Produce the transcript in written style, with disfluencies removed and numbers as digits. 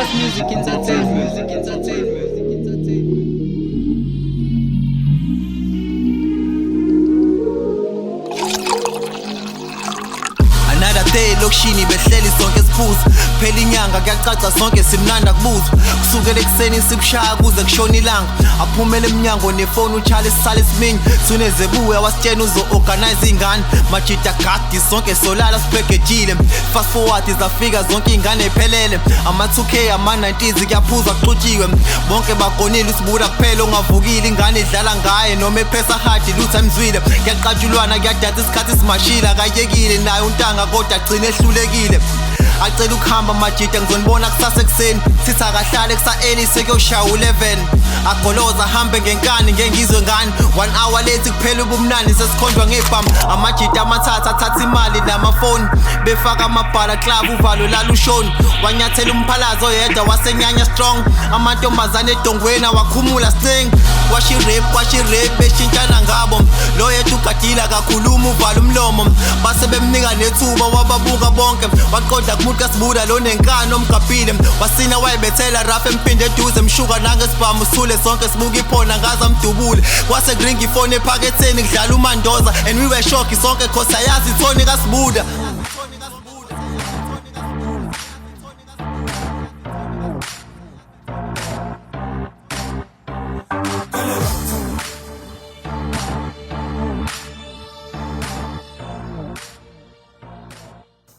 Just music entertainment. Another day lokishini behleli sonke siphuza phela inyanga kuyacaca sonke simnanda kubuza kusukela ekseni sikushaya kuze kushona ilanga aphumele eminyango nefoni uchale sisale siminye suneze buya wasitshena uzo-organize ingane majida gadi sonke solala siphegejile fast forward zafika zonke ingane iphelele ama-2K ama-90s kuyaphuza kuxutshiwe bonke bagonile usibuda kuphela ongavukile ingane idlala ngaye noma ephesa hadi lutho emzwile kuyaqatshulwana kuyadatha isikhathi simashile akayekile naye untanga kodwa agcine ehlulekile acela ukuhamba majida ngizonibona kusasa ekuseni sithi akahlale kusa-early sekuyoshaya u-11 agoloza ahambe ngenkani ngengizwe ngani 1 hour late kuphela ubumnandi sesikhonjwa ngebhamu amajida amathathu athatha imali namafoni befaka amabhala club uvalo lalushoni wanyathela umphalazo oyedwa wasenyanya strong amantombazane edongweni wakhumula sting kwashirep beshintshana ngabo lo yedwa ugadila kakhuluma uvala umlomo base bemnika nethuba wababuka bonke waqonda kumuntu kasibuda lo nenkani omgabhile wasina wayebethela raf emphinde eduze mshuka nangesibhamu sithule sonke sibuka iphona ngaza mdubule kwase kuringa ifoni ephaketheni kudlala umandoza and we were shocked sonke cause ayazi ithoni kasibuda